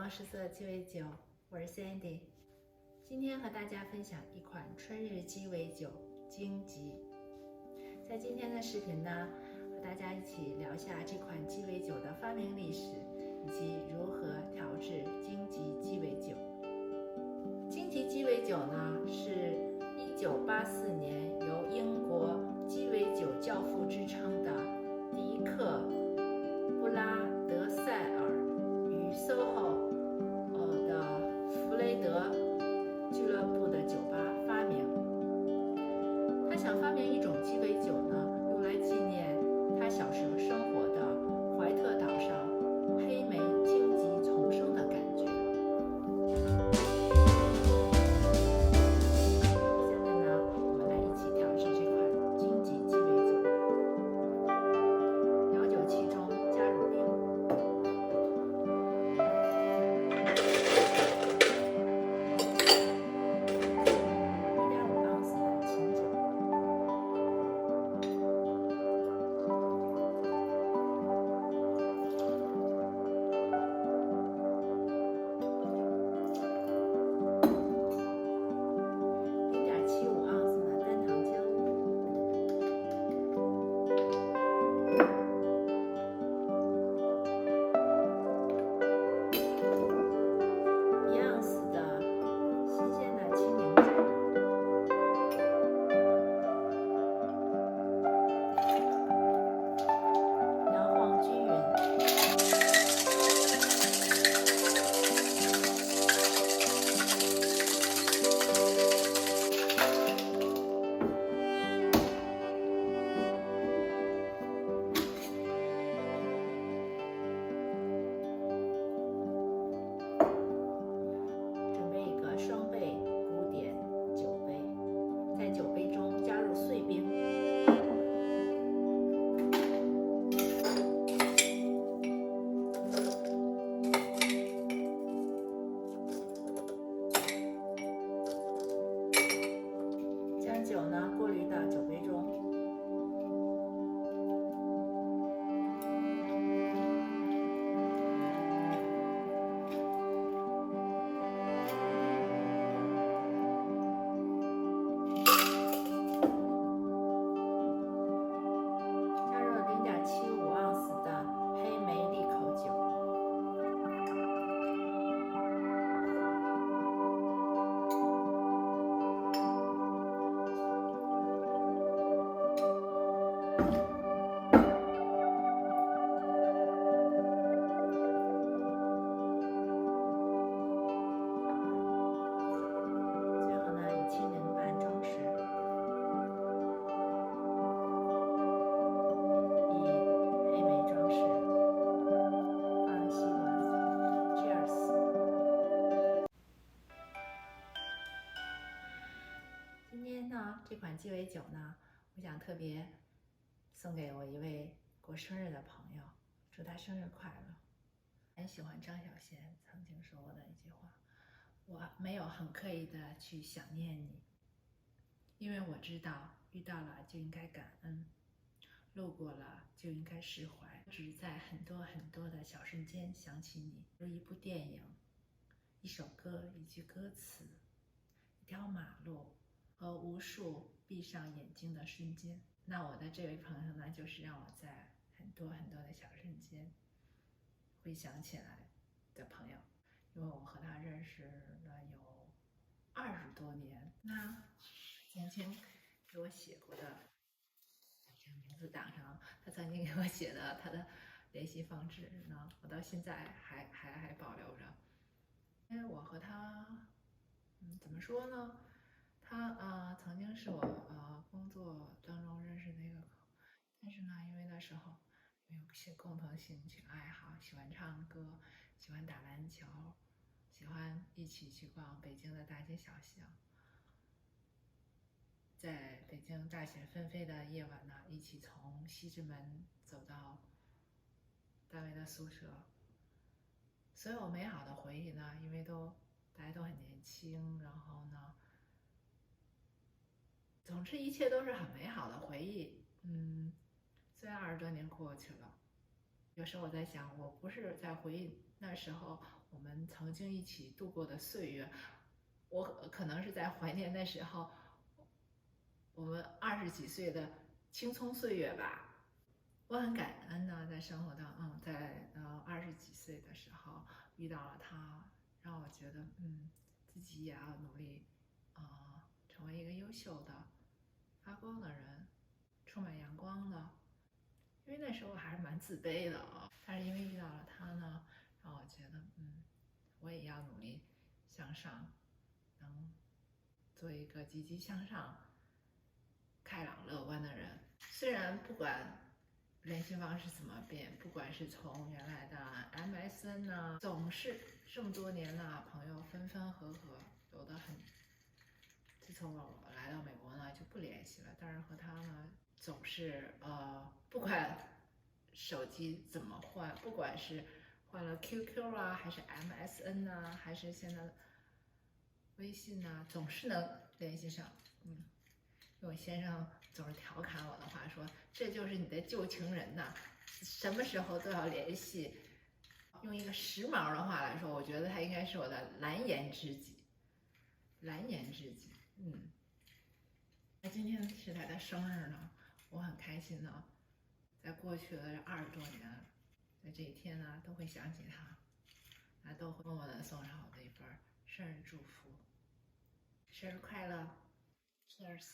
望食色鸡尾酒，我是 Sandy。今天和大家分享一款春日鸡尾酒荆棘。在今天的视频呢，和大家一起聊下这款鸡尾酒的发明历史，以及如何调制荆棘鸡尾酒。荆棘鸡尾酒呢，是1984年由英国鸡尾酒教父之称的迪克·布拉德塞尔与 SOHO 的弗雷德俱乐部的酒吧发明。他想发明一种鸡尾酒呢，用来纪念他小时候生活的怀特岛上黑莓荆棘丛生的感觉。现在呢，我们来一起调制这款荆棘鸡尾酒。料酒器中加入冰。双倍古典酒杯，在酒杯中加入碎冰。将酒呢过滤到酒杯中。这款鸡尾酒呢，我想特别送给我一位过生日的朋友，祝他生日快乐。很喜欢张小娴曾经说过的一句话：我没有很刻意的去想念你，因为我知道遇到了就应该感恩，路过了就应该释怀，只在很多的小瞬间想起你，如一部电影、一首歌、一句歌词、一条马路和无数闭上眼睛的瞬间。那我的这位朋友呢，就是让我在很多的小瞬间回想起来的朋友，因为我和他认识了有20多年。那曾经给我写过的这个名字档上，他曾经给我写的他的联系方式呢，我到现在还保留着。因为我和他，怎么说呢？他曾经是我工作当中认识的一个，但是呢，因为那时候有一些共同兴趣爱好，喜欢唱歌，喜欢打篮球，喜欢一起去逛北京的大街小巷，在北京大雪纷飞的夜晚呢，一起从西直门走到单位的宿舍。所有美好的回忆呢，因为大家都很年轻，然后呢，总之一切都是很美好的回忆。虽然20多年过去了，有时候我在想，我不是在回忆那时候我们曾经一起度过的岁月。我可能是在怀念那时候我们20几岁的青葱岁月吧。我很感恩呢，在生活当中，在20几岁的时候遇到了他，让我觉得自己也要努力成为一个优秀的、发光的人，充满阳光的。因为那时候还是蛮自卑的但是因为遇到了他呢，让我觉得我也要努力向上，能做一个积极向上、开朗乐观的人。虽然不管联系方式怎么变，不管是从原来的 MSN 呢，总是这么多年了，朋友分分合合，有的很。自从我来到美国呢，就不联系了。但是和他呢，总是不管手机怎么换，不管是换了 QQ 啊，还是 MSN 啊，还是现在的微信啊，总是能联系上。因为我先生总是调侃我的话说：“这就是你的旧情人呐，什么时候都要联系。”用一个时髦的话来说，我觉得他应该是我的蓝颜知己。蓝颜知己，那今天是他的生日呢，我很开心呢。在过去的20多年，在这一天呢，都会想起他，都会默默的送上我的一份生日祝福。生日快乐 ，Cheers。